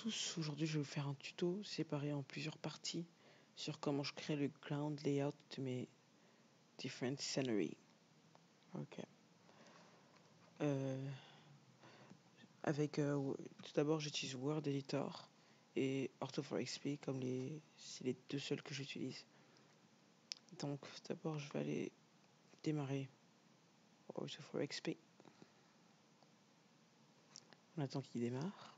tous, aujourd'hui je vais vous faire un tuto séparé en plusieurs parties sur comment je crée le ground layout de mes different scenery. Ok. Tout d'abord j'utilise Word Editor et Orto4XP comme c'est les deux seuls que j'utilise. Donc d'abord je vais aller démarrer Orto4XP. On attend qu'il démarre.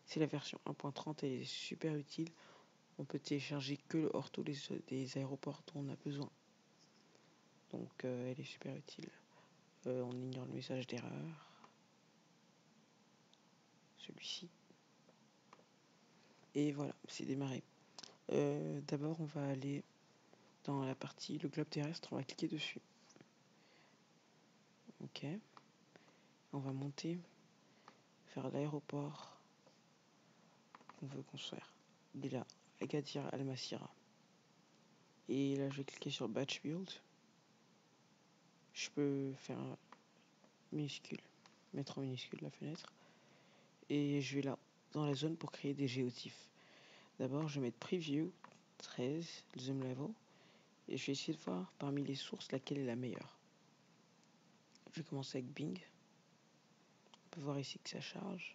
Si la version 1.30 est super utile, on peut télécharger que le ortho des aéroports dont on a besoin. Donc elle est super utile. On ignore le message d'erreur. Celui-ci. Et voilà, c'est démarré. D'abord on va aller dans la partie le globe terrestre, on va cliquer dessus. Ok. On va monter vers l'aéroport qu'on veut construire. Il est là, Agadir Al Masira. Et là je vais cliquer sur Batch Build. Je peux faire minuscule, mettre en minuscule la fenêtre. Et je vais là, dans la zone pour créer des géotifs. D'abord je vais mettre Preview 13, Zoom Level. Et je vais essayer de voir parmi les sources laquelle est la meilleure. Je vais commencer avec Bing. On peut voir ici que ça charge.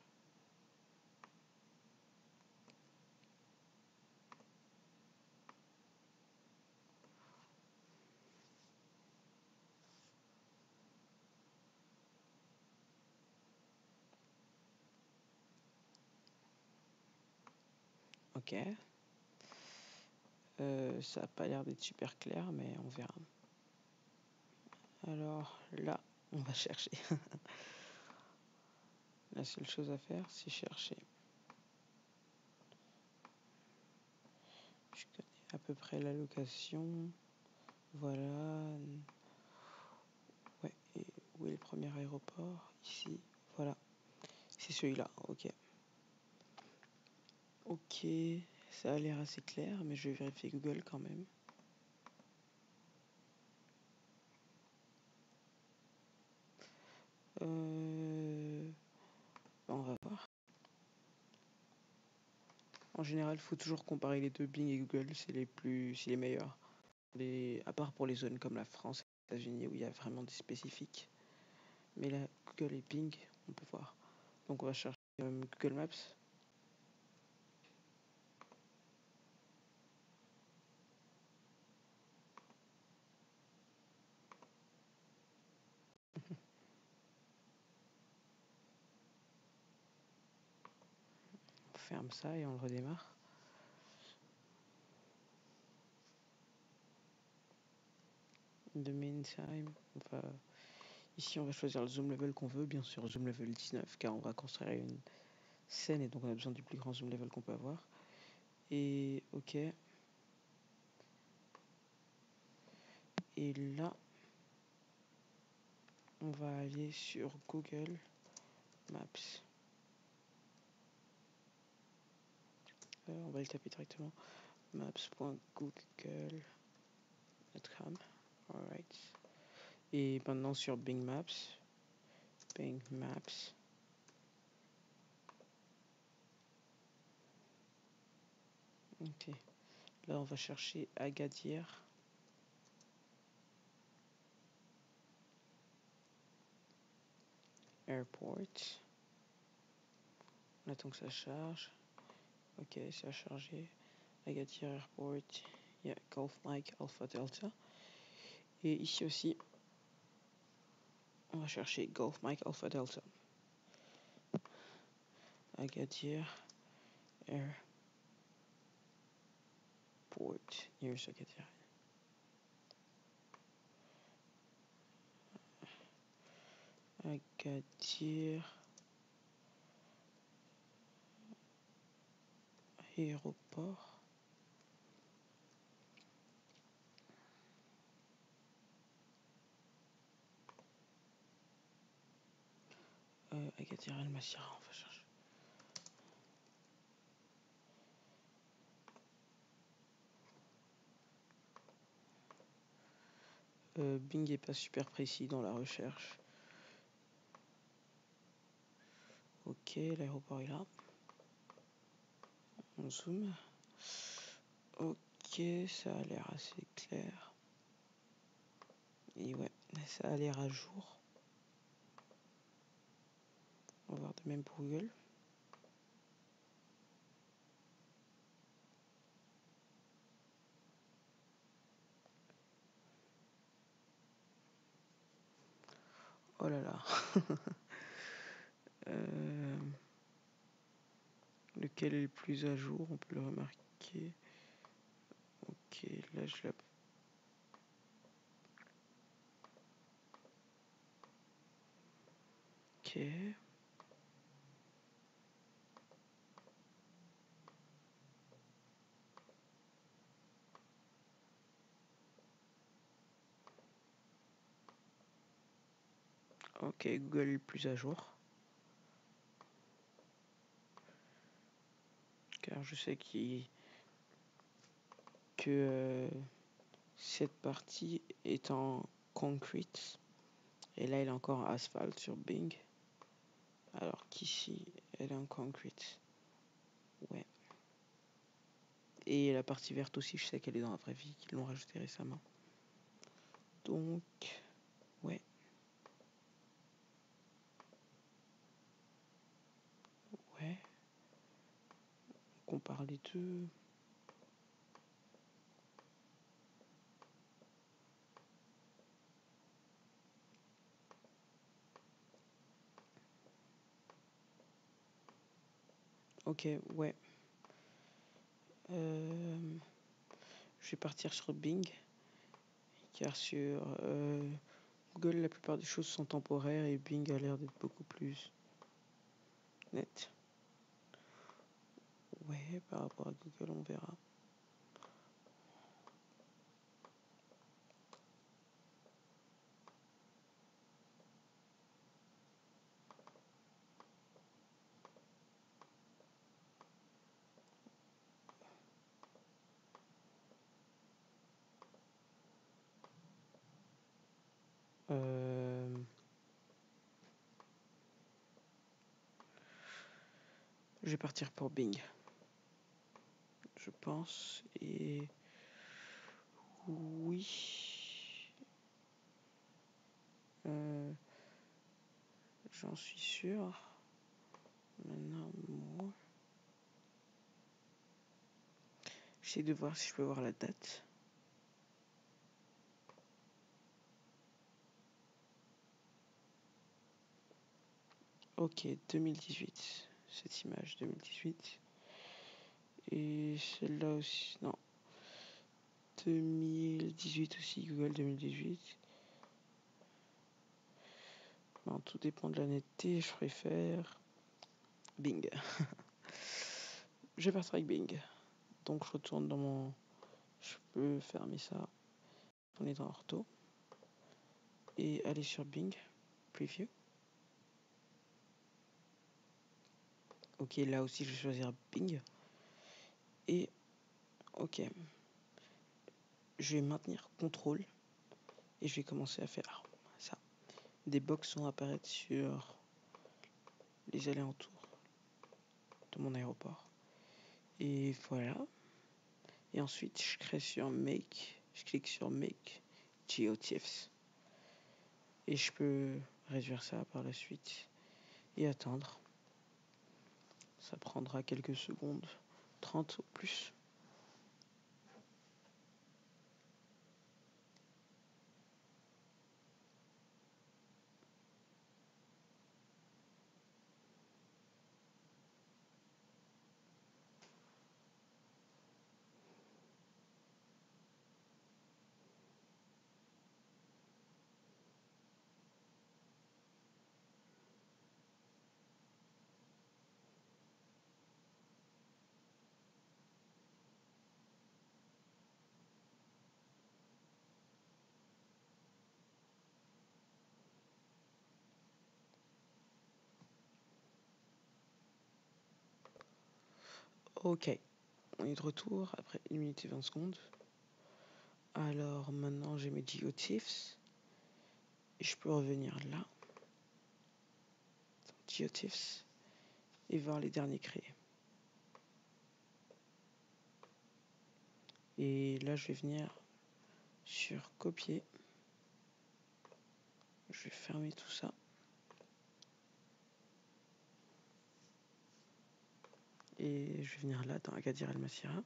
Ok. Ça n'a pas l'air d'être super clair, mais on verra. Alors là, on va chercher. La seule chose à faire, c'est chercher. Je connais à peu près la location. Voilà. Ouais, et où est le premier aéroport? Ici. Voilà. C'est celui-là. Ok. Ok. Ça a l'air assez clair, mais je vais vérifier Google quand même. On va voir. En général, il faut toujours comparer les deux, Bing et Google, c'est les meilleurs. À part pour les zones comme la France et les États-Unis où il y a vraiment des spécifiques. Mais là, Google et Bing, on peut voir. Donc on va chercher Google Maps. On ferme ça et on le redémarre. The meantime, ici on va choisir le zoom level qu'on veut, bien sûr zoom level 19, car on va construire une scène et donc on a besoin du plus grand zoom level qu'on peut avoir. Et ok. Et là, on va aller sur Google Maps. On va le taper directement. maps.google.com. Alright. Et maintenant sur Bing Maps. Bing Maps. Ok. Là, on va chercher Agadir. Airport. On attend que ça charge. Ok, ça a chargé. Agadir Airport. Il y a Golf Mike Alpha Delta. Et ici aussi, on va chercher Golf Mike Alpha Delta. Agadir Airport. Here's Agadir. Agadir Aéroport. Agadir Al Masira, on va chercher. Bing est pas super précis dans la recherche. Ok, l'aéroport est là. On zoome. Ok, ça a l'air assez clair. Et ouais, ça a l'air à jour. On va voir de même pour Google. Oh là là. Lequel est le plus à jour? On peut le remarquer. Ok, là je la... Ok. Ok, Google est le plus à jour. Car je sais que cette partie est en concrete. Et là, elle est encore en asphalte sur Bing. Alors qu'ici, elle est en concrete. Ouais. Et la partie verte aussi, je sais qu'elle est dans la vraie vie, qu'ils l'ont rajoutée récemment. Donc, ouais. Ouais. On compare les deux. Ok, ouais. Je vais partir sur Bing. Car sur Google, la plupart des choses sont temporaires et Bing a l'air d'être beaucoup plus net. Ouais, par rapport à Google, on verra. Je vais partir pour Bing. Je pense. Et oui. J'en suis sûr. Maintenant, moi. J'essaie de voir si je peux voir la date. Ok, 2018. Cette image, 2018. Et celle-là aussi. Non. 2018 aussi, Google 2018. Bon, tout dépend de la netteté. Je préfère Bing. Je vais partir avec Bing. Donc je retourne dans mon... Je peux fermer ça. On est dans Ortho. Et aller sur Bing. Preview. Ok, là aussi je vais choisir Bing. Et ok. Je vais maintenir contrôle. Et je vais commencer à faire ça. Des box vont apparaître sur les alentours de mon aéroport. Et voilà. Et ensuite, je crée sur Make. Je clique sur Make GeoTIFFs. Et je peux réduire ça par la suite et attendre. Ça prendra quelques secondes, 30 ou plus. Ok, on est de retour après 1 minute et 20 secondes. Alors maintenant j'ai mes GeoTIFFs. Et je peux revenir là. GeoTIFFs. Et voir les derniers créés. Et là, je vais venir sur copier. Je vais fermer tout ça. Et je vais venir là dans Agadir Al-Masira.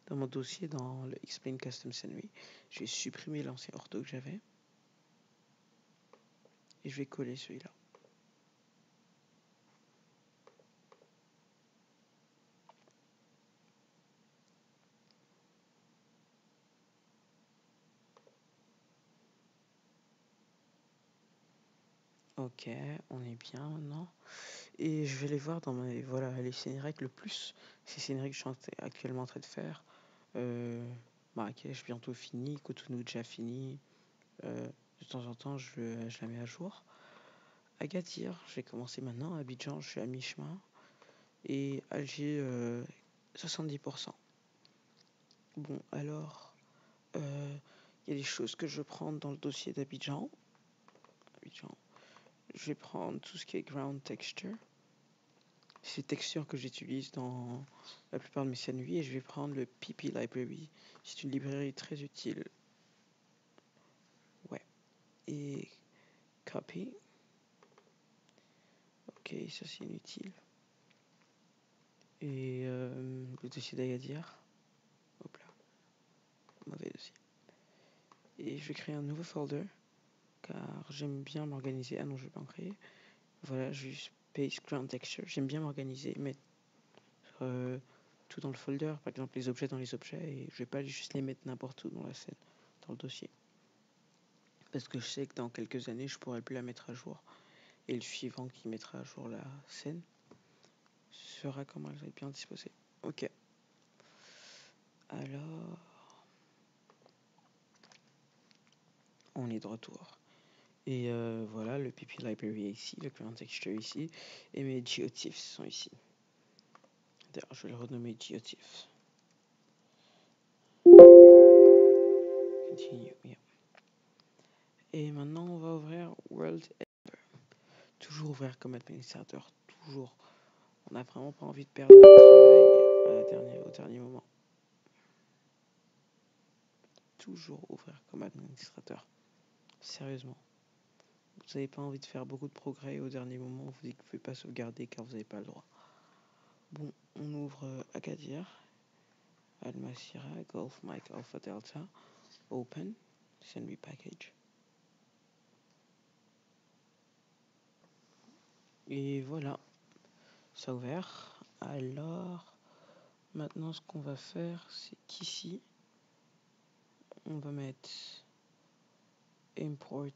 Dans mon dossier, dans le Explain Custom Scenery, je vais supprimer l'ancien ortho que j'avais. Et je vais coller celui-là. Ok, on est bien maintenant. Et je vais les voir dans les scénarios le plus. Ces scénarios que je suis actuellement en train de faire. Marrakech bientôt fini, Cotonou déjà fini. De temps en temps, je la mets à jour. Agadir, j'ai commencé maintenant. Abidjan, je suis à mi-chemin. Et Alger, 70%. Bon, alors, il y a des choses que je vais prendre dans le dossier d'Abidjan. Je vais prendre tout ce qui est ground texture. C'est les textures que j'utilise dans la plupart de mes scènes et je vais prendre le PP Library. C'est une librairie très utile. Ouais. Et copy. Ok, ça c'est inutile. Et le dossier d'Agadir. Hop là. Mauvais dossier. Et je vais créer un nouveau folder. Car j'aime bien m'organiser. Ah non, je vais pas en créer. Voilà, juste paste ground texture. J'aime bien m'organiser, mettre tout dans le folder. Par exemple, les objets dans les objets. Et je vais pas juste les mettre n'importe où dans la scène, dans le dossier. Parce que je sais que dans quelques années, je pourrai plus la mettre à jour. Et le suivant qui mettra à jour la scène sera comment elle va être bien disposée. Ok. Alors, on est de retour. Et voilà, le PP Library est ici, le Ground Texture ici, et mes GeoTIFFs sont ici. D'ailleurs, je vais le renommer GeoTIFF. Continue, yeah. Et maintenant, on va ouvrir World Editor. Toujours ouvrir comme administrateur, toujours. On n'a vraiment pas envie de perdre notre travail au dernier moment. Toujours ouvrir comme administrateur. Sérieusement. Vous n'avez pas envie de faire beaucoup de progrès et au dernier moment, vous dites que vous ne pouvez pas sauvegarder car vous n'avez pas le droit. Bon, on ouvre Agadir, Al-Masira, Golf Mike Alpha Delta, Open, Send Me Package. Et voilà, ça a ouvert. Alors, maintenant ce qu'on va faire, c'est qu'ici, on va mettre Import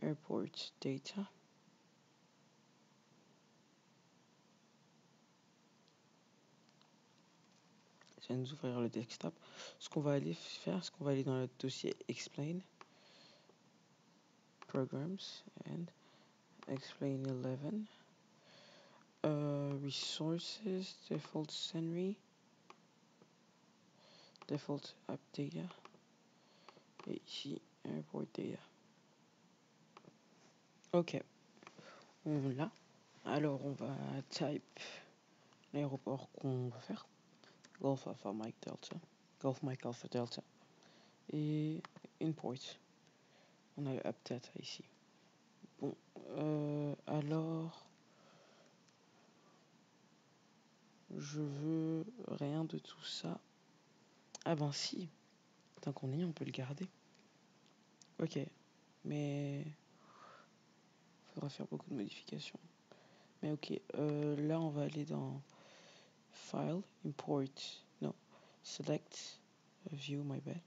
Airport Data. Ça va nous ouvrir le desktop. Ce qu'on va aller faire, c'est qu'on va aller dans le dossier Explain, Programs, and Explain 11. Resources, default scenery, default app data, et ici, airport data. Ok, on l'a. Alors on va type l'aéroport qu'on va faire. Golf Alpha Mike Delta. Golf Mike Alpha Delta. Et import. On a le app data ici. Bon, alors... Je veux rien de tout ça. Ah ben si, tant qu'on y est, on peut le garder. Ok, mais il faudra faire beaucoup de modifications. Mais ok, là on va aller dans File, Import, non, Select, View, my bad,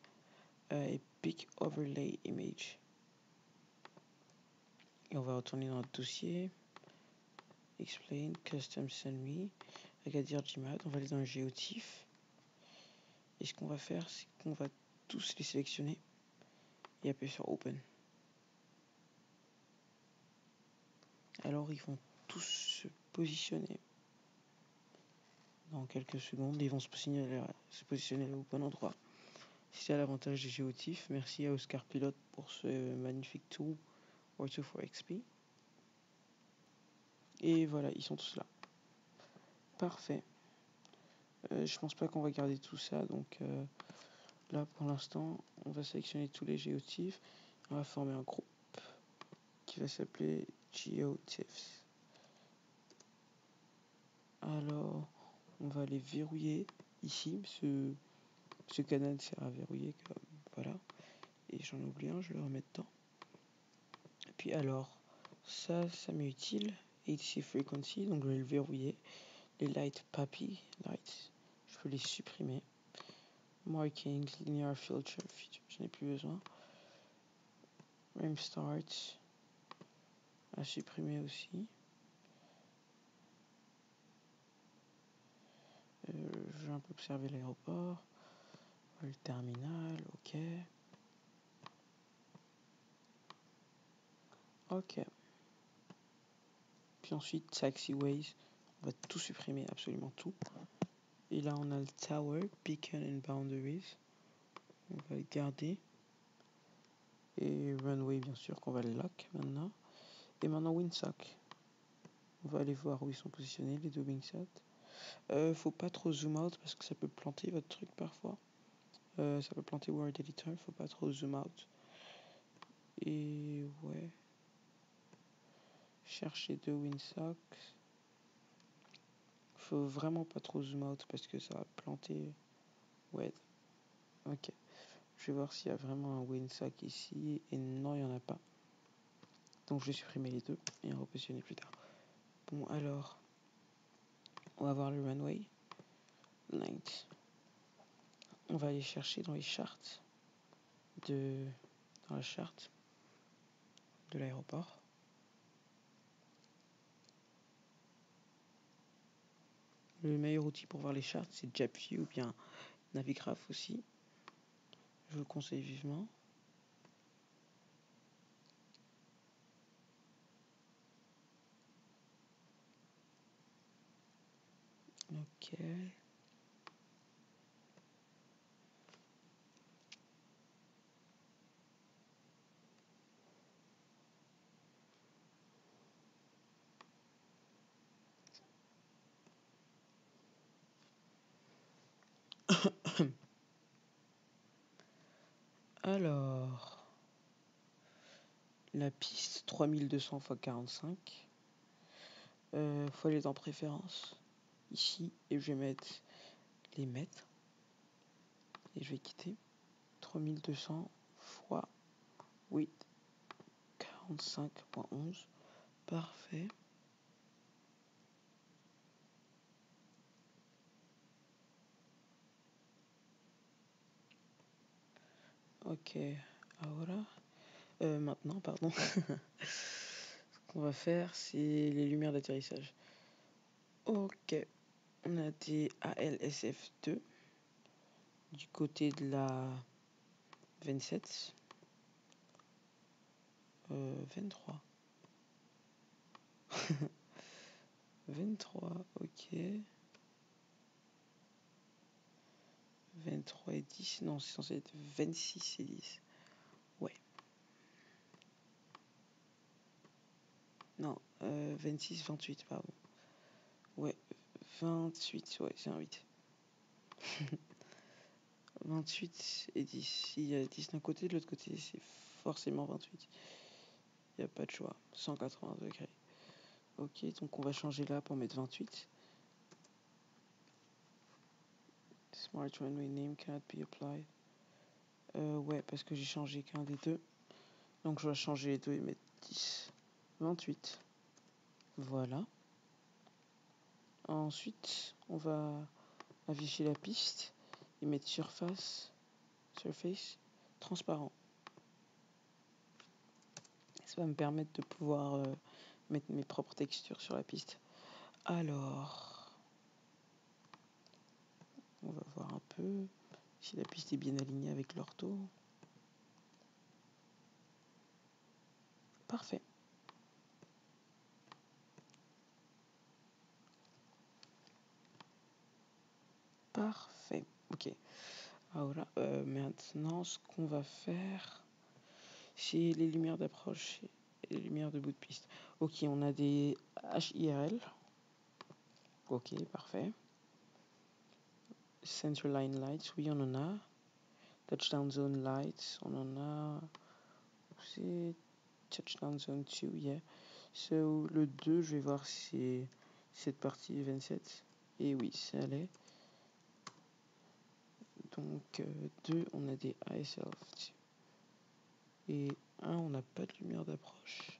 et Pick Overlay Image. Et on va retourner dans notre dossier, Explain, Custom Scenery, Agadir Gmad, on va aller dans le GeoTIFF. Et ce qu'on va faire, c'est qu'on va tous les sélectionner et appuyer sur Open. Alors ils vont tous se positionner dans quelques secondes. Ils vont se positionner au bon endroit. C'est l'avantage des GeoTIFF. Merci à Oscar Pilote pour ce magnifique tool Orto4XP. Et voilà, ils sont tous là. Parfait. Je pense pas qu'on va garder tout ça, donc là pour l'instant on va sélectionner tous les géotifs. On va former un groupe qui va s'appeler GeoTIFs. Alors on va les verrouiller ici. Ce canal sert à verrouiller, comme voilà. Et j'en ai oublié un, je le remets dedans. Et puis alors ça m'est utile. HC frequency, donc je vais le verrouiller. Les light papi lights, je peux les supprimer. Markings, linear filter, je n'ai plus besoin. Rim start à supprimer aussi. Je vais un peu observer l'aéroport. Le terminal, ok. Ok. Puis ensuite, taxiways, on va tout supprimer, absolument tout. Et là, on a le tower, beacon and boundaries. On va le garder. Et runway, bien sûr, qu'on va le lock maintenant. Et maintenant, windsock. On va aller voir où ils sont positionnés, les deux wingsots. Faut pas trop zoom out parce que ça peut planter votre truc parfois. Ça peut planter Word Editor, faut pas trop zoom out. Et ouais. Chercher deux windsocks. Faut vraiment pas trop zoom out parce que ça va planter. Ouais. Ok. Je vais voir s'il y a vraiment un windsock ici. Et non, il n'y en a pas. Donc je vais supprimer les deux et en repositionner plus tard. Bon, alors. On va voir le runway. Length. On va aller chercher dans les charts dans la charte de l'aéroport. Le meilleur outil pour voir les charts, c'est JetView ou bien Navigraph aussi. Je vous le conseille vivement. Ok. Alors, la piste 3200 x 45. Faut aller dans préférences ici et je vais mettre les mètres et je vais quitter 3200 x 8 45.11. Parfait. Ok, ahora. Maintenant, pardon. Ce qu'on va faire, c'est les lumières d'atterrissage. Ok, on a des ALSF2 du côté de la 27. 23. 23, ok. 23 et 10, non, c'est censé être 26 et 10. Ouais. Non, 26, 28, pardon. Ouais, 28, ouais, c'est un 8. 28 et 10. S'il y a 10 d'un côté, de l'autre côté, c'est forcément 28. Il n'y a pas de choix. 180 degrés. Ok, donc on va changer là pour mettre 28. Smart runway name cannot be applied. Ouais, parce que j'ai changé qu'un des deux. Donc je vais changer les deux et mettre 10. 28. Voilà. Ensuite, on va afficher la piste et mettre surface transparent. Ça va me permettre de pouvoir mettre mes propres textures sur la piste. Alors, on va voir un peu si la piste est bien alignée avec l'ortho. Parfait. Parfait. Ok. Alors là, maintenant, ce qu'on va faire, c'est les lumières d'approche et les lumières de bout de piste. Ok, on a des HIRL. Ok, parfait. Centerline lights, oui, on en a. Touchdown zone lights, on en a. C'est touchdown zone 2, yeah. So, le 2, je vais voir si c'est cette partie 27. Et oui, ça l'est. Donc, 2, on a des ISL. Et 1, on n'a pas de lumière d'approche.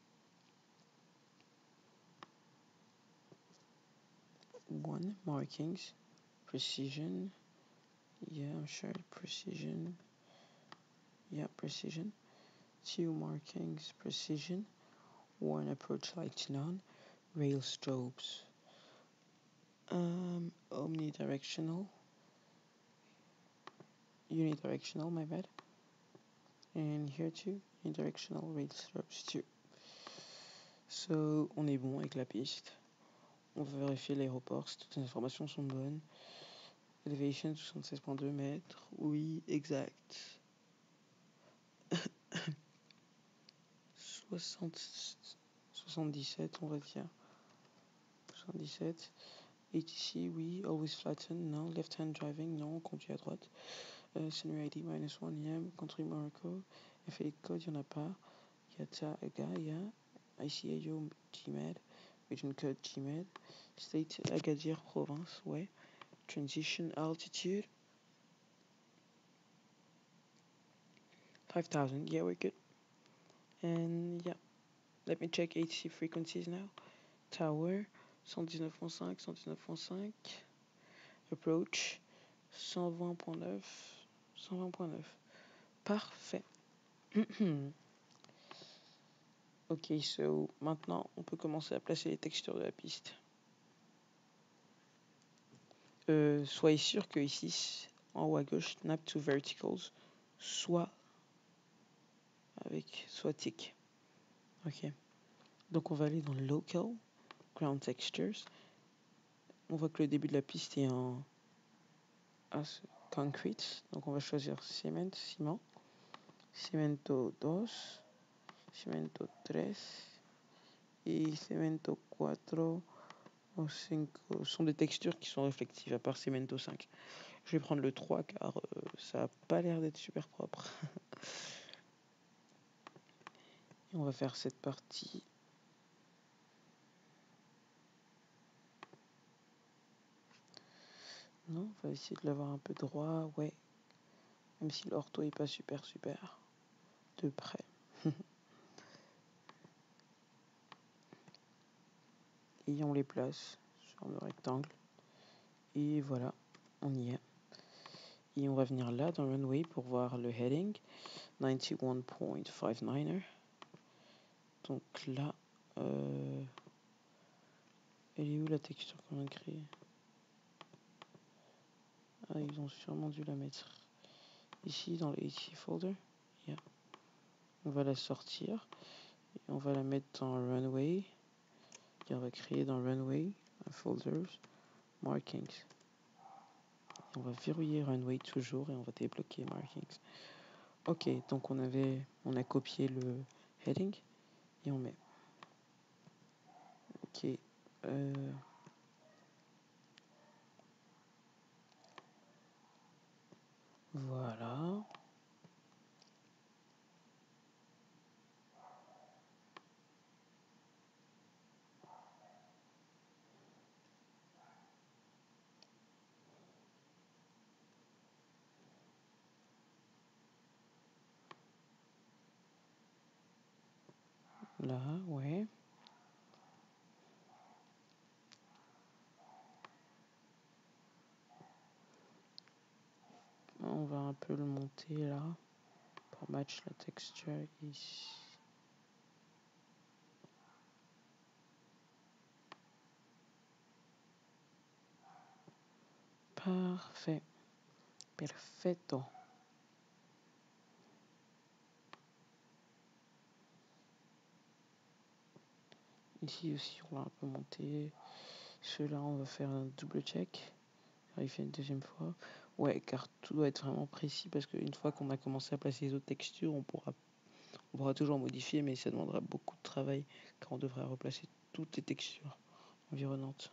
1, markings, precision. Yeah, I'm sure precision. Yeah, precision. 2 markings, precision. 1 approach lights none. Rail strobes. Omnidirectional. Unidirectional, my bad. And here too, unidirectional rail strobes too. So, on est bon avec la piste. On va vérifier l'aéroport si toutes les informations sont bonnes. Elevation 76,2 mètres. Oui, exact. 77, on va dire. 77. ATC, oui. Always flatten, non. Left-hand driving, non. Conduit à droite. Scenery ID -1, yeah. Country Morocco. FA code, il n'y en a pas. Yata, Aga, yeah. ICAO, GMAD. Region code, GMAD. State, Agadir, province, ouais. Transition altitude. 5,000, yeah, we're good. And yeah, let me check ATC frequencies now. Tower, 119.5, 119.5. Approach, 120.9, 120.9. Parfait. Ok, so maintenant on peut commencer à placer les textures de la piste. Soyez sûr que ici, en haut à gauche, snap to verticals, soit tick. Ok. Donc on va aller dans Local, Ground Textures. On voit que le début de la piste est en concrete. Donc on va choisir ciment, cemento 2, cemento 3 et cemento 4 ou 5. Sont des textures qui sont réflectives, à part cemento 5. Je vais prendre le 3 car ça n'a pas l'air d'être super propre. Et on va faire cette partie. Non, on va essayer de l'avoir un peu droit, ouais. Même si l'ortho est pas super de près. Et on les place sur le rectangle. Et voilà, on y est. Et on va venir là dans Runway pour voir le heading. 91.59er. Donc là, elle est où la texture qu'on a créée? Ah, ils ont sûrement dû la mettre ici dans le HC folder. Yeah. On va la sortir et on va la mettre dans Runway. Et on va créer dans Runway folders markings. Et on va verrouiller Runway toujours et on va débloquer markings. Ok, donc on a copié le heading et on met. Ok. Voilà. Là, ouais. On va un peu le monter là pour match la texture ici. Parfait. Perfetto. Ici aussi, on va un peu monter. Ceux-là, on va faire un double check. Vérifier une deuxième fois. Ouais, car tout doit être vraiment précis parce qu'une fois qu'on a commencé à placer les autres textures, on pourra toujours modifier, mais ça demandera beaucoup de travail car on devrait replacer toutes les textures environnantes.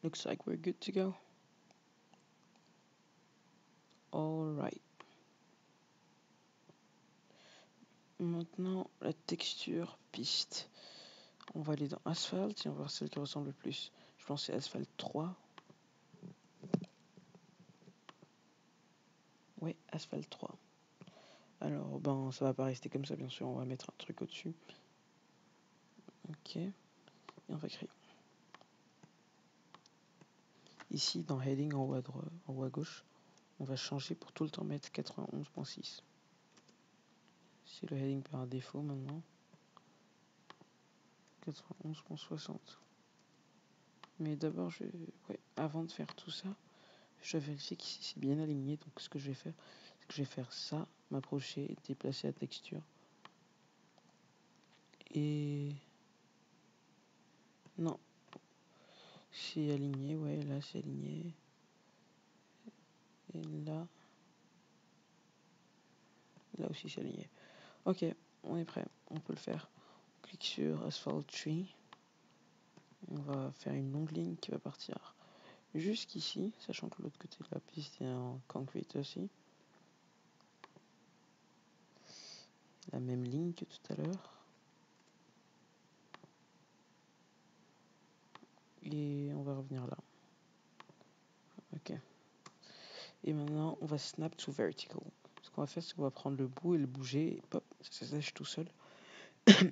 Looks like we're good to go. Alright. Maintenant, la texture piste. On va aller dans Asphalt et on va voir celle qui ressemble le plus. Je pense que c'est Asphalt 3. Ouais, Asphalt 3. Alors, ben, ça va pas rester comme ça, bien sûr. On va mettre un truc au-dessus. Ok. Et on va créer. Ici, dans Heading, en haut à gauche, on va changer pour tout le temps mettre 91.6. C'est le heading par défaut maintenant. 91.60. Mais d'abord, avant de faire tout ça, je dois vérifier qu'ici c'est bien aligné. Donc ce que je vais faire, c'est que je vais faire ça, m'approcher, déplacer la texture. Et non, c'est aligné, ouais, là c'est aligné. Et là aussi c'est aligné. Ok, on est prêt, on peut le faire. On clique sur Asphalt Tree. On va faire une longue ligne qui va partir jusqu'ici, sachant que l'autre côté de la piste est en concrete aussi. La même ligne que tout à l'heure. Et on va revenir là. Ok. Et maintenant, on va snap to vertical. Ce qu'on va faire, c'est qu'on va prendre le bout et le bouger. Et pop, ça s'attache tout seul.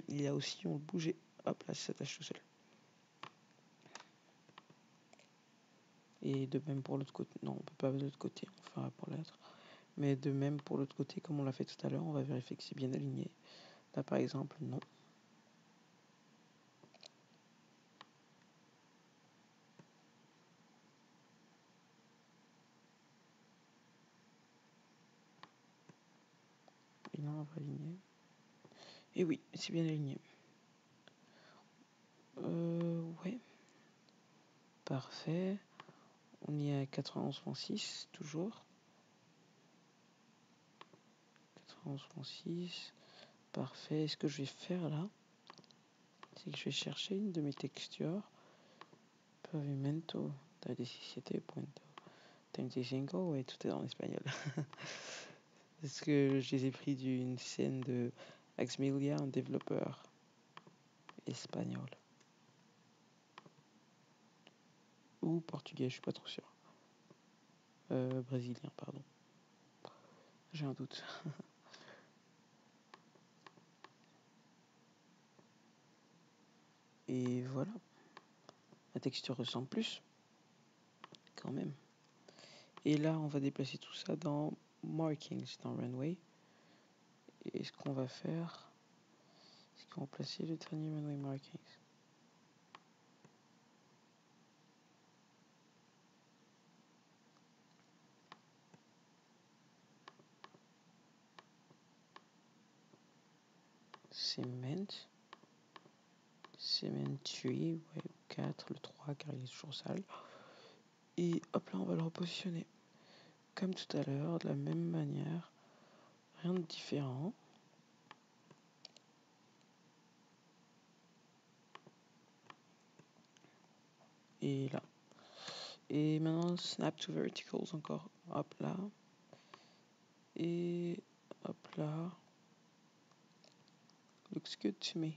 Et là aussi, on le bouge. Hop, là, ça s'attache tout seul. Et de même pour l'autre côté. Non, on peut pas de l'autre côté. On fera pour l'autre. Mais de même pour l'autre côté, comme on l'a fait tout à l'heure, on va vérifier que c'est bien aligné. Là, par exemple, non. Et non, on va aligner. Et oui, c'est bien aligné. Ouais. Parfait. On y est à 91.6, toujours. 91.6. Parfait. Ce que je vais faire là, c'est que je vais chercher une de mes textures. Pavimento da 17.35, ouais, tout est en espagnol. Parce que je les ai pris d'une scène de Axmilia, un développeur espagnol. Ou portugais, je suis pas trop sûr. Brésilien, pardon. J'ai un doute. Et voilà. La texture ressemble plus. Quand même. Et là, on va déplacer tout ça dans Markings, dans Runway. Et ce qu'on va faire, c'est qu'on va placer le dernier Runway Markings. Cement 3, ouais, 4, le 3 car il est toujours sale. Et hop là, on va le repositionner. Comme tout à l'heure, de la même manière. Rien de différent. Et là. Et maintenant, snap to verticals encore. Hop là. Et hop là. Looks good to me.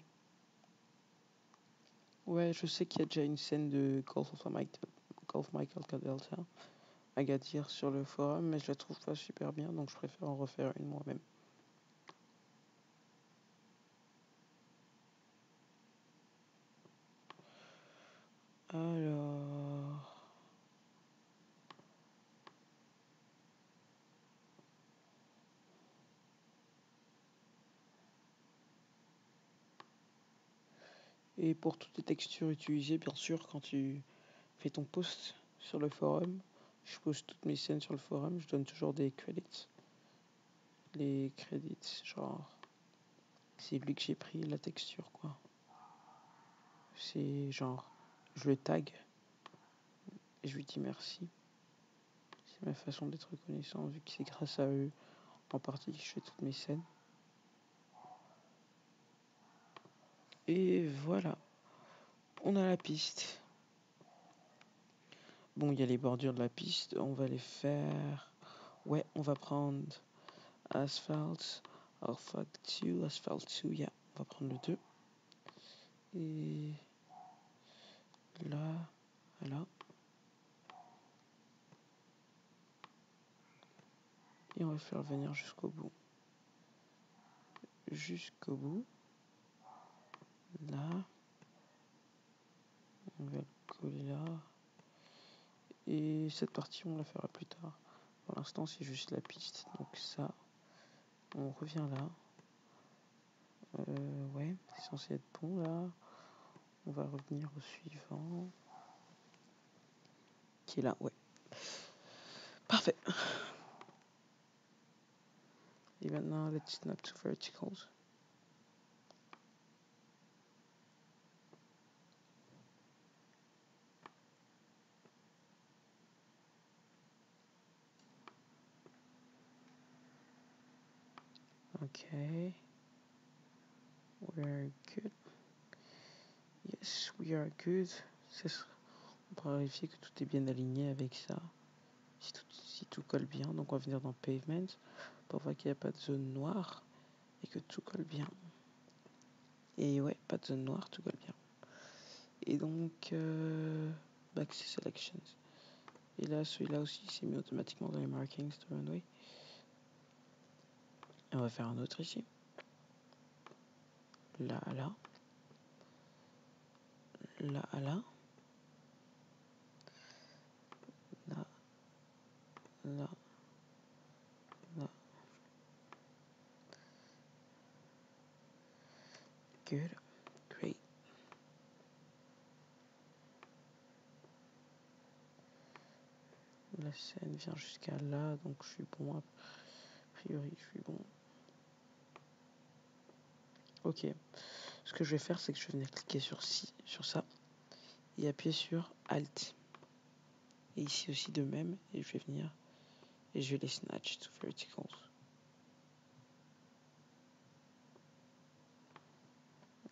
Ouais, je sais qu'il y a déjà une scène de Golf Michael Delta à Gadir sur le forum, mais je la trouve pas super bien, donc je préfère en refaire une moi-même. Alors... Et pour toutes les textures utilisées, bien sûr, quand tu fais ton post sur le forum, je poste toutes mes scènes sur le forum, je donne toujours des credits. Les credits, genre... C'est lui que j'ai pris, la texture, quoi. C'est genre... Je le tag et je lui dis merci. C'est ma façon d'être reconnaissant, vu que c'est grâce à eux, en partie, que je fais toutes mes scènes. Et voilà. On a la piste. Bon, il y a les bordures de la piste, on va les faire. Ouais, on va prendre Asphalt, Alpha 2, Asphalt 2, yeah, on va prendre le 2. Et là, voilà. Et on va faire venir jusqu'au bout. Jusqu'au bout. Là. On va le coller là. Et cette partie, on la fera plus tard. Pour l'instant, c'est juste la piste. Donc ça, on revient là. Ouais, c'est censé être bon là. On va revenir au suivant. Qui est là, ouais. Parfait. Et maintenant, let's snap to verticals. Okay. We are good. Yes, we are good. On pourra vérifier que tout est bien aligné avec ça. Si tout colle bien. Donc on va venir dans Pavement pour voir qu'il n'y a pas de zone noire et que tout colle bien. Et ouais, pas de zone noire, tout colle bien. Et donc, Back to Selections. Et là, celui-là aussi, c'est mis automatiquement dans les markings de runway. Et on va faire un autre ici. Là, là. Là, là. Là. Là. Là. Good. Great. La scène vient jusqu'à là, donc je suis bon. A priori, je suis bon. Ok. Ce que je vais faire, c'est que je vais venir cliquer sur ça et appuyer sur Alt. Et ici aussi de même, et je vais venir et je vais les snatch to verticals.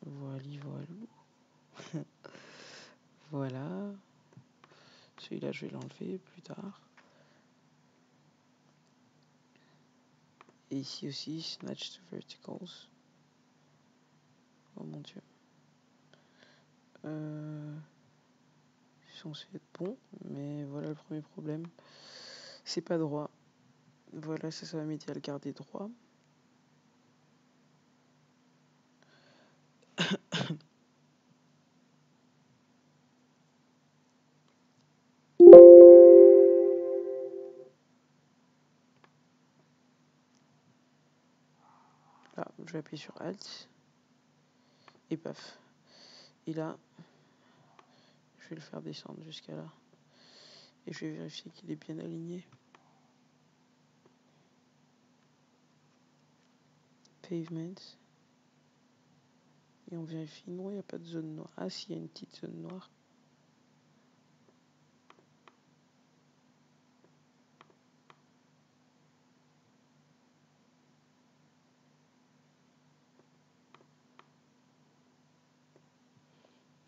Voilà. Voilà. Celui-là, je vais l'enlever plus tard. Et ici aussi, snatch to verticals. Oh mon dieu. C'est censé être bon, mais voilà le premier problème. C'est pas droit. Voilà, ça va m'aider à le garder droit. Là, je vais appuyer sur Alt. Et paf. Et là, je vais le faire descendre jusqu'à là. Et je vais vérifier qu'il est bien aligné. Pavement. Et on vérifie. Non, il n'y a pas de zone noire. Ah, si, il y a une petite zone noire.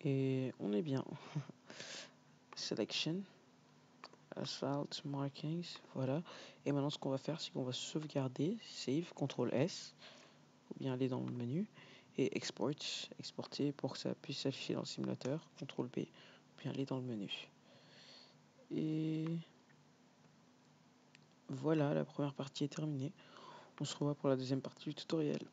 Et on est bien. Selection. Asphalt, markings, voilà. Et maintenant, ce qu'on va faire, c'est qu'on va sauvegarder, save, CTRL S, ou bien aller dans le menu, et exporter pour que ça puisse s'afficher dans le simulateur, CTRL B, ou bien aller dans le menu. Et voilà, la première partie est terminée. On se revoit pour la deuxième partie du tutoriel.